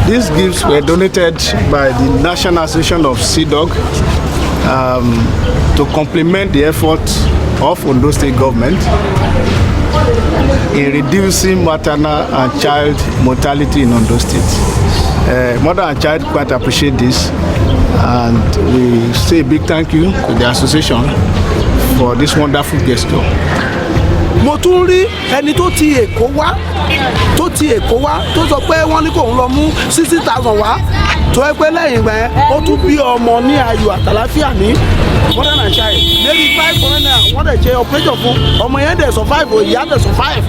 These gifts were donated by the National Association of Sea Dog to complement the efforts of Ondo State government in reducing maternal and child mortality in Ondo State. Mother and child quite appreciate this, and we say a big thank you to the association for this wonderful gesture. Mo tún rí ẹni tó ti Èkó wá tó sọ pé wọ́n ní kóun lọ mú 60,000 wá tó ẹ pé lẹ́yìn ìgbà yẹn ó tún bí ọmọ ní ayọ̀ àtàláfíà ní mother and child lórí 500 naira wọ́n dẹ̀ ṣe operation fún ọmọ yẹn dẹ̀ survive o ìyá dẹ̀ survive.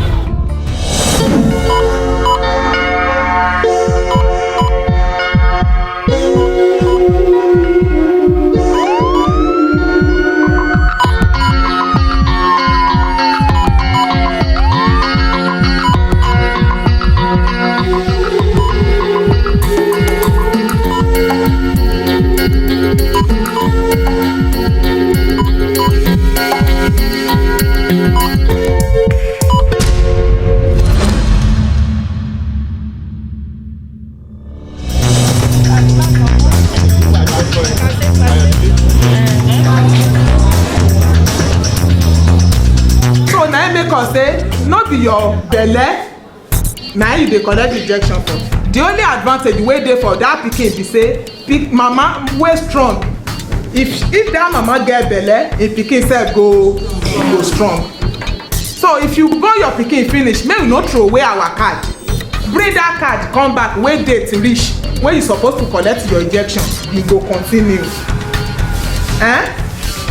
Say no be your belle na you dey collect injection for. The only advantage wey dey for that pikin be say mama wey strong, if that mama get belle im pikin sef go strong. So if you born your pikin finish, make you no throw away our card, bring that card come back wey date reach when you suppose to collect your injection, you go continue.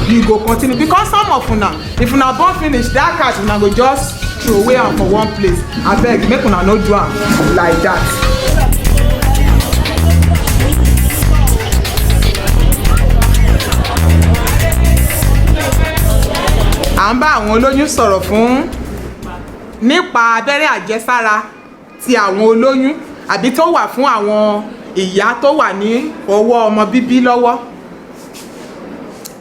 You go continue, because some of una if una born finish that card una go just throw away am for one place. Abeg make una no do am like that. À ń bá àwọn olóyún sọ̀rọ̀ fún nípa abẹ́rẹ́ àjẹsára ti àwọn olóyún àbí tó wà fún àwọn ìyá tó wà ní ọwọ́ ọmọ bíbí lọ́wọ́.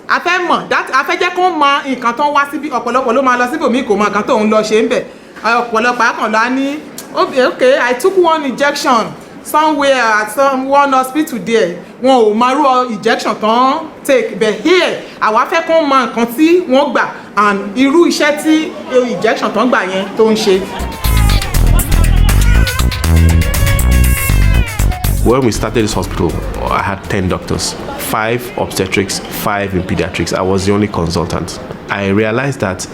A fẹ́ mọ̀ a fẹ́ jẹ́ kó mọ nǹkan tó ń wá síbí. Ọ̀pọ̀lọpọ̀ ló máa lọ síbòmí kò mọ nǹkan tó ń lọ ṣe ń bẹ̀. Ọ̀pọ̀lọpọ̀ akànlá ní okay I took one injection somewhere at one hospital there. Wọn ò máa rú injection tán take, but here àwa fẹ́ kó mọ nǹkan tí wọ́n gbà and irú iṣẹ́ tí injection tán gbà yẹn tó ń ṣe. When we started this hospital, I had 10 doctors, 5 obstetrics, 5 in pediatrics. I was the only consultant. I realized that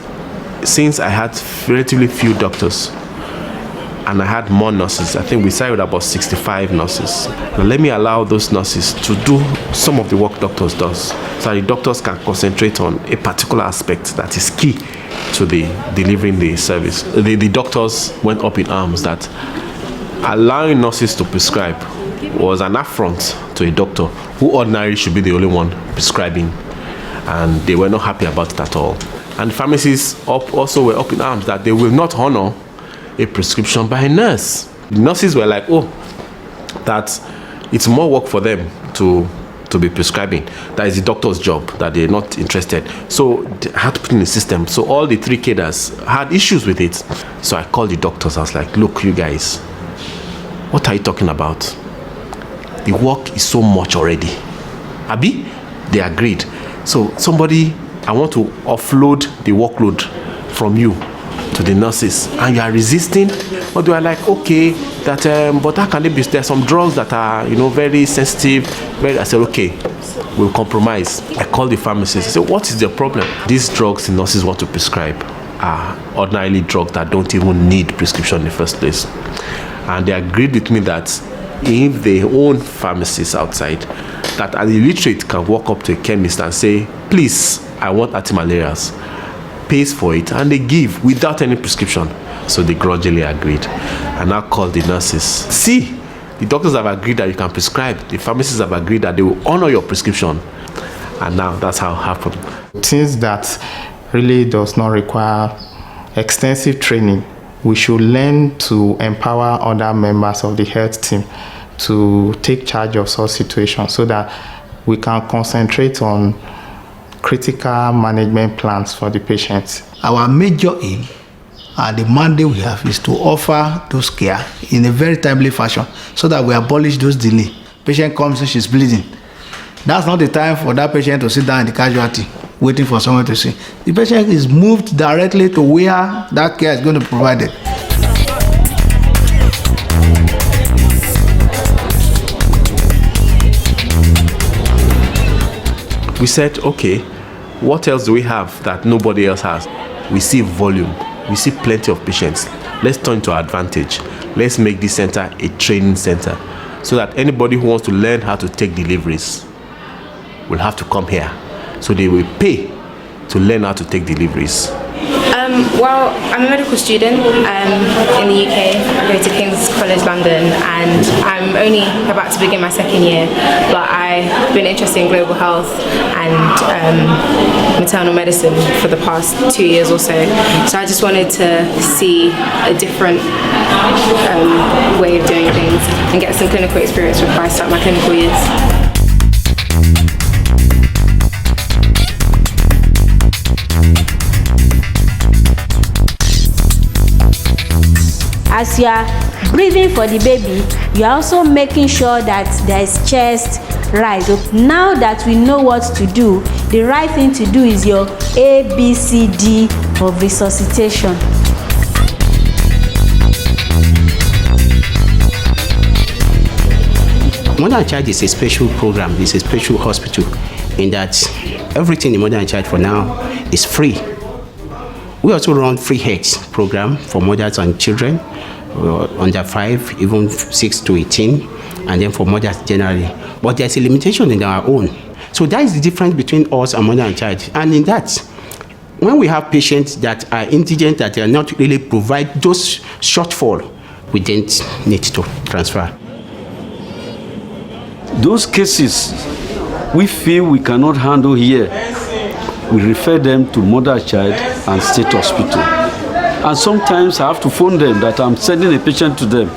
since I had relatively few doctors and I had more nurses, I think we started with about 65 nurses. Now let me allow those nurses to do some of the work doctors does, so the doctors can concentrate on a particular aspect that is key to the delivering the service. The doctors went up in arms that allowing nurses to prescribe was an affront to a doctor who ordinarily should be the only one prescribing, and they were not happy about it at all. And pharmacists also were up in arms that they will not honor a prescription by a nurse. The nurses were like, oh, that it's more work for them to be prescribing. That is the doctor's job, that they're not interested. So they had to put in the system. So all the 3 cadres had issues with it. So I called the doctors. I was like, look, you guys, what are you talking about? The work is so much already. Abi, they agreed. So I want to offload the workload from you to the nurses, and you are resisting. But they are like, okay, that but how can it be? There's some drugs that are very sensitive. I said, okay, we'll compromise. I called the pharmacist. I said, what is the problem? These drugs the nurses want to prescribe are ordinarily drugs that don't even need prescription in the first place. And they agreed with me that if they own pharmacies outside, that an illiterate can walk up to a chemist and say, please, I want antimalarials, pays for it, and they give without any prescription. So they grudgingly agreed. And now called the nurses. See, the doctors have agreed that you can prescribe. The pharmacists have agreed that they will honor your prescription. And now that's how it happened. Things that really does not require extensive training, we should learn to empower other members of the health team to take charge of such situations so that we can concentrate on critical management plans for the patients. Our major aim And the mandate we have is to offer those care in a very timely fashion so that we abolish those delays. Patient comes and she's bleeding. That's not the time for that patient to sit down in the casualty waiting for someone to see. The patient is moved directly to where that care is going to be provided. We said, okay, what else do we have that nobody else has? We see volume. We see plenty of patients. Let's turn to our advantage. Let's make this center a training center so that anybody who wants to learn how to take deliveries will have to come here. So they will pay to learn how to take deliveries. Well, I'm a medical student in the UK. I go to King's College London and I'm only about to begin my second year, but I've been interested in global health and maternal medicine for the past 2 years or so. So I just wanted to see a different way of doing things and get some clinical experience before I start my clinical years. As you are breathing for the baby, you are also making sure that there is chest rise. Now that we know what to do, the right thing to do is your ABCD of resuscitation. Mother and Child is a special program, it's a special hospital in that everything in Mother and Child for now is free. We also run free health program for mothers and children under 5, even 6 to 18, and then for mothers generally. But there's a limitation in our own. So that is the difference between us and Mother and Child. And in that, when we have patients that are indigent, that are not really provide those shortfall, we don't need to transfer. Those cases we feel we cannot handle here, we refer them to Mother Child and State Hospital. And sometimes I have to phone them that I'm sending a patient to them.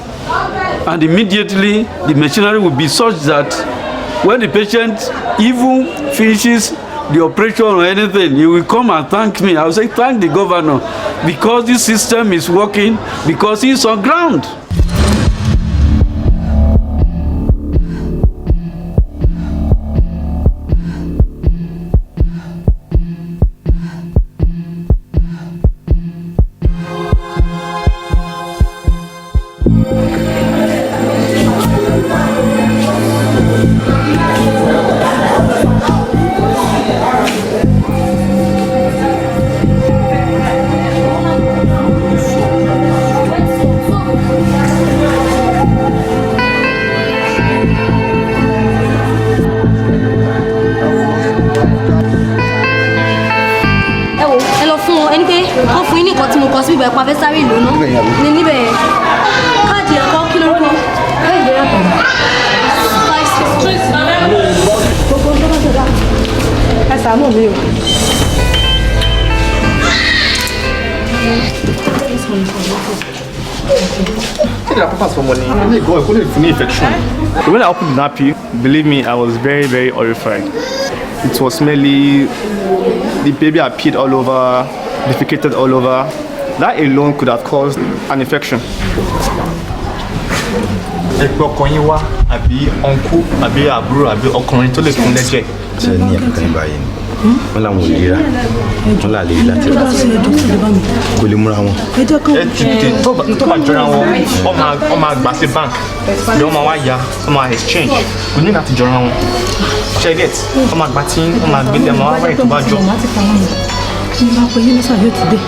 And immediately the machinery will be such that when the patient even finishes the operation or anything, he will come and thank me. I will say, thank the governor, because this system is working, because he's on ground. When I opened the nappy, believe me, I was very, very horrified. It was smelly, the baby appeared all over, defecated all over. That alone could have caused an infection. Ẹ̀gbọ́n yín wá àbí uncle àbí àbúrò àbí ọkùnrin tó lè fún lẹ́jẹ̀. Ṣé ní ẹ̀kan báyìí ni? Wọ́n làwọn ò lera, wọ́n là lè láti rà. Kò lè múra wọn. Tó bá jọra wọn, wọ́n máa gbà sí bank, bí wọ́n máa wá ya, wọ́n máa exchange. Kò ní láti jọra wọn. Ṣé get? Wọ́n máa gbà tí wọ́n máa gbé lẹ́mọ̀ wá wáyé tó bá jọ. Tí máa pè yín ní sàyó ti dé.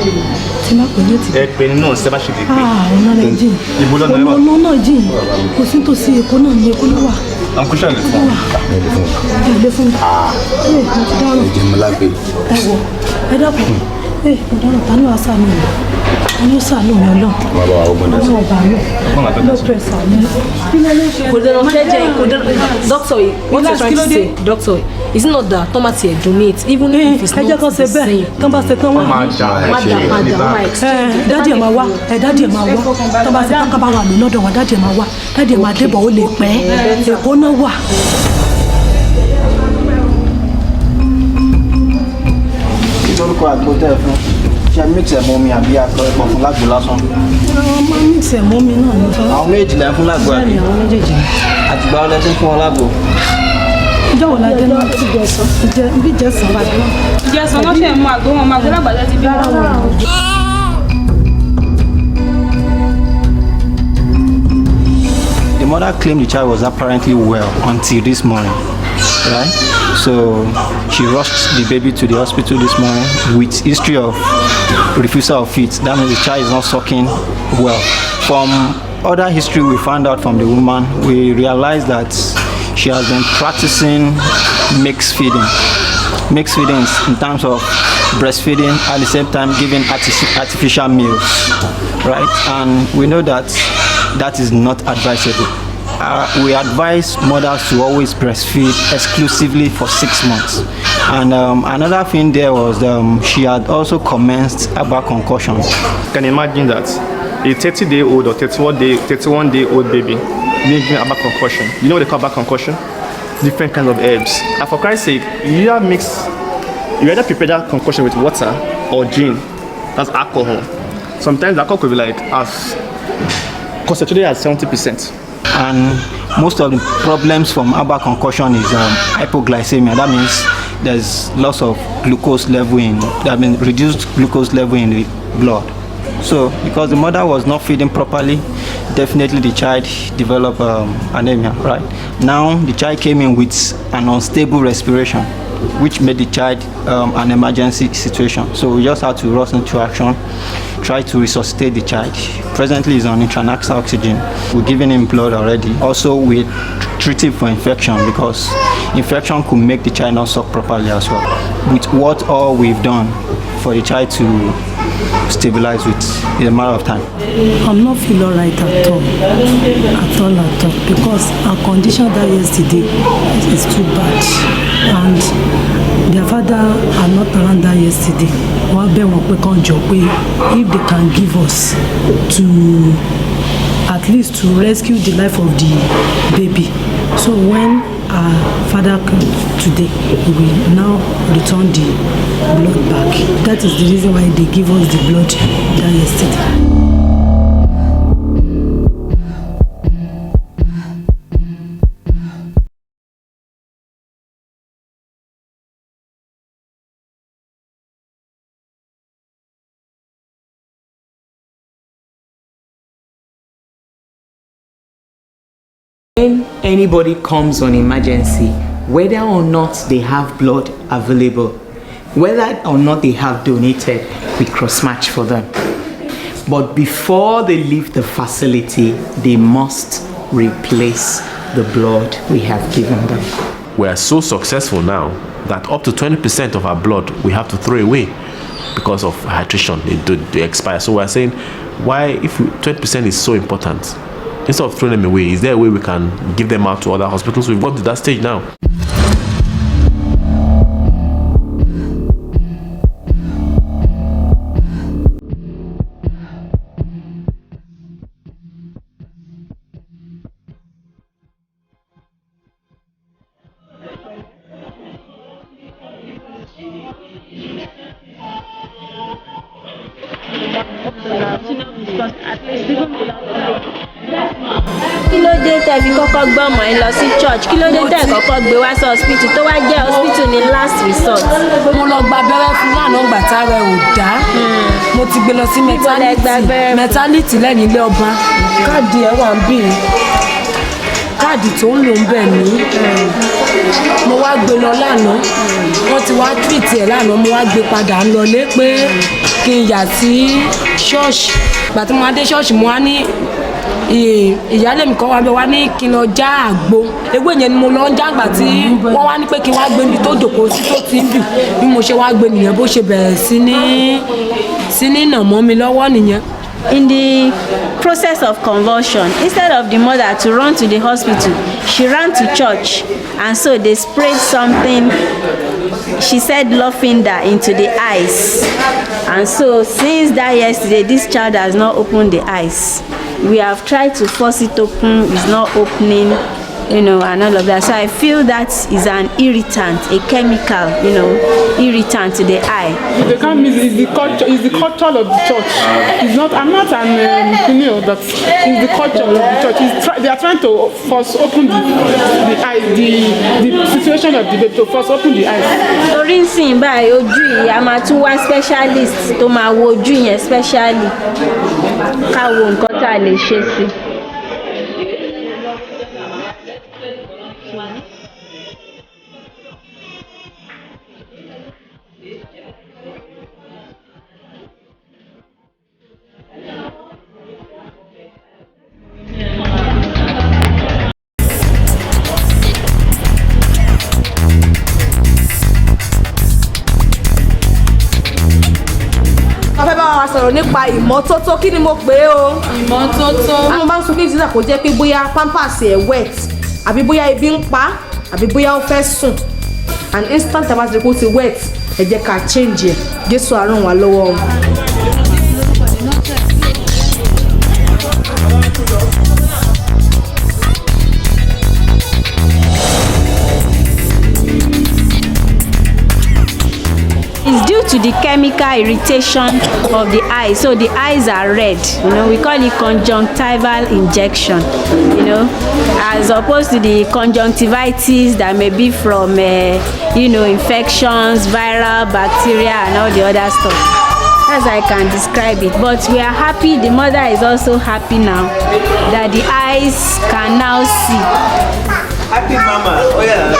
Tí máa pè yín ti dé. Ẹ pè ní náà ṣe bá ṣe lè pè. Ọ̀nà lè jìn. Ìbò lọ́nà ẹ wà. Ọ̀nà náà jìn. Kò sí tòsí Èkó náà ní Èkó ló wà. Àǹkúṣà lè fún. Ẹ lè fún. Mo ti dáhùn. Ẹ jẹ́ mi lágbè. Ẹ wò ẹ dákun. Mo dáhùn ta ni wàá sàánú mi. Ta ni ó sàánú mi Ọlọ́run. Wọ́n bá wa ọgbọ́n dá sí. Ọlọ́run ọba mi. Lọ́pẹ̀ sàánú. Kò dẹ̀rọ̀ jẹ́jẹ́ kò dẹ̀rọ̀ doctor what you trying to say doctor it's not that tomati donate even if it's not the same. Tán bá ṣe tán wọ́n. Dádì ẹ̀ máa wá dádì ẹ̀ máa wá tán bá ṣe tán ká bá wà mí lọ́dọ̀ wọn dádì ẹ̀ máa wá dádì ẹ̀ máa débọ̀ ó lè pẹ́ Èkó náà wà. Kí lórúkọ àgbo tẹ́ ẹ fún? ṣe mix ẹ̀ mọ́ mi àbí àtọ́ ẹ̀pọ̀ fún lágbo lásán. Àwọn máa ń mix ẹ̀ mọ́ mi náà ní. Àwọn méjì lẹ́ fún lágbo àbí? Bẹ́ẹ̀ni, àwọn méjèèjì. Àtìgbà ọlẹ́ tó fún wọn lágbo. Ìjọ́ wo la dé náà? Bí Jẹ́sán wà dé. Jẹ́sán náà ṣe mú àgbo wọn, máa gbé lágbàdo ti bí wọn. The mother claimed the child was apparently well until this morning, right? So she rushed the baby to the hospital this morning with history of refusal of feed. That means the child is not sucking well. From other history we found out from the woman, we realized that she has been practicing mixed feeding. Mixed feeding in terms of breastfeeding, at the same time giving artificial meals, right? And we know that that is not advisable. We advise mothers to always breastfeed exclusively for 6 months. And another thing there was she had also commenced about concussion. Can you imagine that a 30-day-old or 31-day-old baby being given about concussion? You know what they call about concussion? Different kinds of herbs. And for Christ's sake, you either prepare that concussion with water or gin, that's alcohol. Sometimes the alcohol could be like as concentrated at 70%. And most of the problems from herbal concussion is hypoglycemia. That means there's loss of glucose level reduced glucose level in the blood. So because the mother was not feeding properly, definitely the child developed anemia, right? Now the child came in with an unstable respiration, which made the child an emergency situation. So we just had to rush into action, try to resuscitate the child. Presently he's on intranasal oxygen. We're giving him blood already. Also we treating for infection because infection could make the child not suck properly as well. With what all we've done for the child to stabilize in a matter of time. I'm not feeling alright at all, because our condition that yesterday is too bad, and their father are not around that yesterday. If they can give us to at least to rescue the life of the baby. So when our father came today, we will now return the blood back. That is the reason why they give us the blood that yesterday. When anybody comes on emergency, whether or not they have blood available, whether or not they have donated, we cross-match for them. But before they leave the facility, they must replace the blood we have given them. We are so successful now that up to 20% of our blood we have to throw away because of hydration, they expire. So we're saying, why, if 20% is so important, instead of throwing them away, is there a way we can give them out to other hospitals? We've got to that stage now. Kí ló dé tẹ́ fi kọ́kọ́ gbé ọmọ yín lọ sí church? Kí ló dé tẹ́ kọ́kọ́ gbé wá sí hospital tó wá jẹ́ hospital ní last resort? Mo lọ gba abẹ́rẹ́ fún lánàá gbà tára ẹ̀ ò dá. Mo ti gbé lọ sí maternity lẹ́yìn ilé ọba. Káàdì ẹ̀ wà ń bì. Káàdì tó ń lò ń bẹ̀ mí. Mo wá gbé lọ lánàá. Wọ́n ti wá treat ẹ̀ lánàá. Mo wá gbé padà ń lọlé pé kí n yà sí ṣọ́ọ̀ṣì. Ìgbà tí mo wá dé ṣọ́ọ̀ṣì mo wá ní ìyálé mi kan wá bẹ wá ní kí n lọ já àgbo ewé yẹn ni mo lọ ń jágbà tí wọ́n wá ní pé kí n wá gbé níbi tó jòkó sí tó ti ń bì bí mo ṣe wá gbé nìyẹn bó ṣe bẹ̀rẹ̀ sí ní nà mọ́ mi lọ́wọ́ nìyẹn. In the process of convulsion, instead of the mother to run to the hospital, she ran to church, and so they sprayed something, she said lavender, into the eyes. And so since that yesterday, this child has not opened the eyes. We have tried to force it open, it's not opening. you know, and all of that. So I feel that is an irritant, a chemical, you know, irritant to the eye. They can't miss it's the culture of the church. It's not. I'm not an opinion that it's the culture of the church. They are trying to force open the eyes, the situation of the baby, to force open the eyes. Torí nsìn báyìí ojú yìí a máa tún wá specialist tó máa wo ojú yẹn specially ká wo nǹkan tá a lè ṣe sí. Sọ̀rọ̀ nípa ìmọ́tótó, kí ni mo pè é o? Ìmọ́tótó. Àwọn máa ń sọ kí ìdílé kò jẹ́ pé bóyá pampers ẹ̀ wet àbí bóyá ebi ń pa àbí bóyá ó fẹ́ sùn and instant tabasire kó ti wet ẹ jẹ́ ká change ẹ̀. Jésù á ràn wá lọ́wọ́. It's due to the chemical irritation of the eye, so the eyes are red. You know, we call it conjunctival injection. You know, as opposed to the conjunctivitis that may be from, you know, infections, viral, bacteria, and all the other stuff. As I can describe it. But we are happy. The mother is also happy now that the eyes can now see. Happy mama. Oh yeah.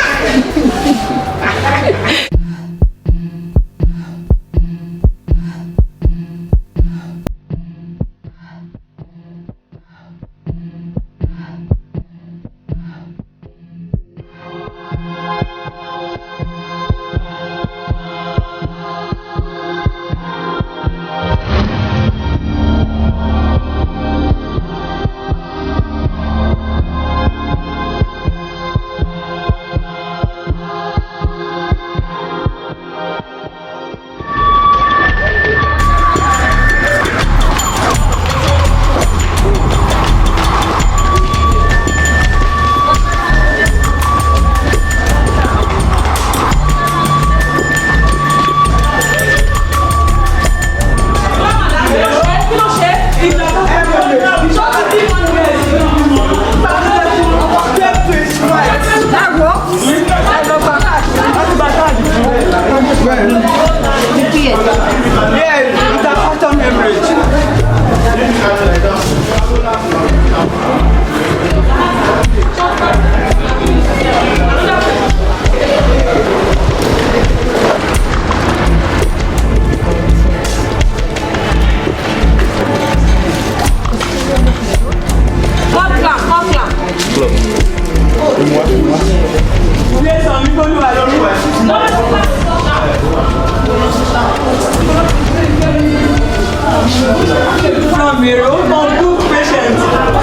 From a good patient.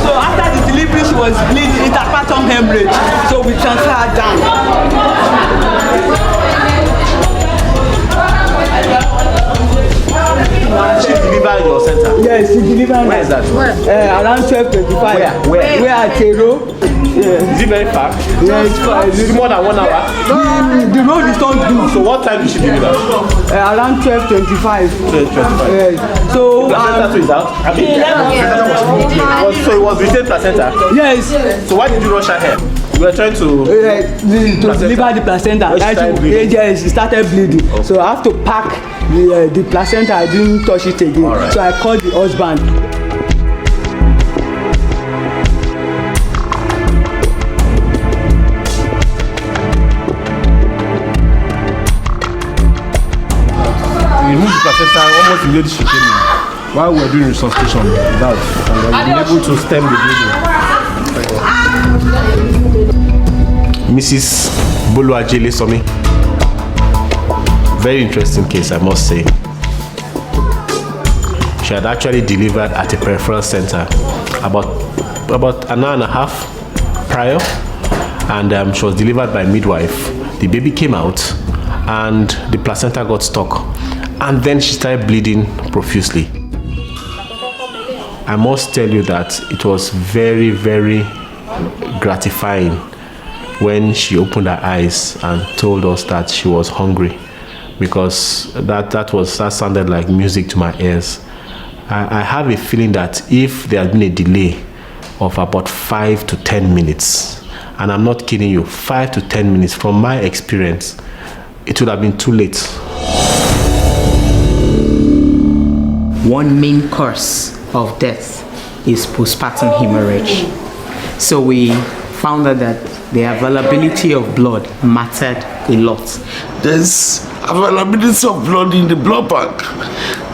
So after the delivery, she was bleeding, interpartum hemorrhage. So we transfer her down. She delivered in your center? Yes, she delivered. Where is that? Around 12:25. Where? Where at Tero. Yeah. Is it very far? Yeah, it's far. Is it more than 1 hour? The road is not good. So what time did she deliver? Around 12:25. 12:25. So placenta is out? I mean, so it was retained placenta? Yes. So why did you rush her here? We were trying to deliver the placenta. Yes, she started bleeding. Okay. So I have to pack the placenta. I didn't touch it again. Right. So I called the husband. We removed the placenta almost immediately she came in. While we were doing resuscitation, and we've been able to stem the bleeding. Mrs. Boluajele Somi. Very interesting case, I must say. She had actually delivered at a peripheral center about an hour and a half prior, and she was delivered by a midwife. The baby came out, and the placenta got stuck, and then she started bleeding profusely. I must tell you that it was very, very gratifying when she opened her eyes and told us that she was hungry, because that sounded like music to my ears. I have a feeling that if there had been a delay of about 5 to 10 minutes, and I'm not kidding you, 5 to 10 minutes, from my experience, it would have been too late. One main cause of death is postpartum hemorrhage. So we found out that the availability of blood mattered a lot. There's availability of blood in the blood bank.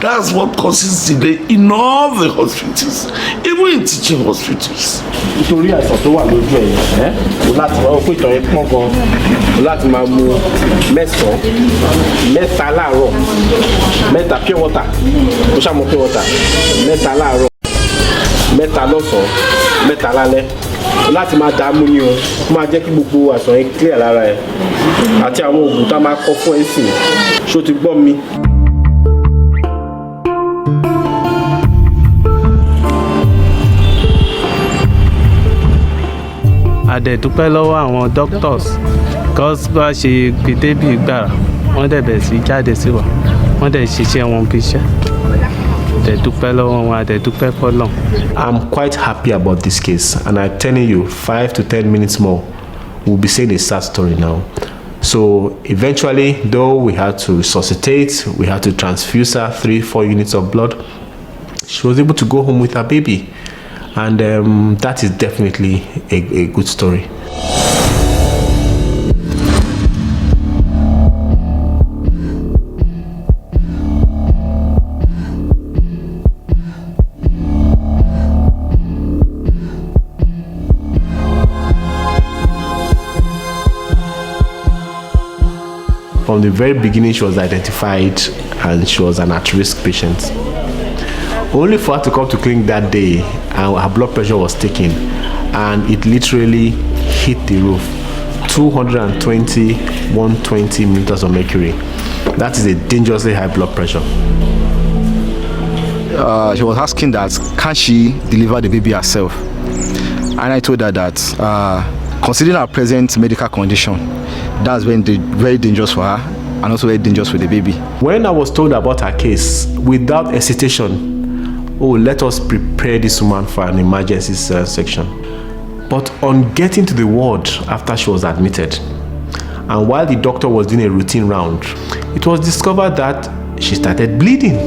That's what causes delay in all the hospitals, even in teaching hospitals. Nítorí àìsàn tó wà lójú ẹ̀yìn, o láti máa pé ìtàn yẹn pọ́n gan, o láti máa mu mẹ́sàn-án, mẹ́ta láàárọ̀, mẹ́ta pure water, o ṣàmọ̀ pure water, mẹ́ta láàárọ̀, mẹ́ta lọ́sàn-án, mẹ́ta lálẹ́. O láti máa dààmú ni o, ó máa jẹ́ kí gbogbo àìsàn yẹn clear lára ẹ̀. Àti àwọn oògùn tá a máa kọ fún ẹ sìn, ṣó ti gbọ́ mi. A dẹ̀ dúpẹ́ lọ́wọ́ àwọn doctors cause bá ṣe gbé débì gbàrà wọ́n dẹ̀ bẹ̀rẹ̀ sí jáde sí wa wọ́n dẹ̀ ṣiṣẹ́ wọn bí iṣẹ́. A dẹ̀ dúpẹ́ lọ́wọ́ wọn, a dẹ̀ dúpẹ́ fọ́lọ́run. I'm quite happy about this case, and I'm telling you, 5 to 10 minutes more, we'll be saying a sad story now. So eventually, though we had to resuscitate, we had to transfuse her 3-4 units of blood, she was able to go home with her baby. And that is definitely a good story. From the very beginning, she was identified and she was an at-risk patient. Only for her to come to clinic that day and her blood pressure was taken and it literally hit the roof. 220, 120 millimeters of mercury. That is a dangerously high blood pressure. She was asking that, can she deliver the baby herself? And I told her that considering her present medical condition, that's very dangerous for her and also very dangerous for the baby. When I was told about her case, without hesitation, let us prepare this woman for an emergency section. But on getting to the ward after she was admitted, and while the doctor was doing a routine round, it was discovered that she started bleeding.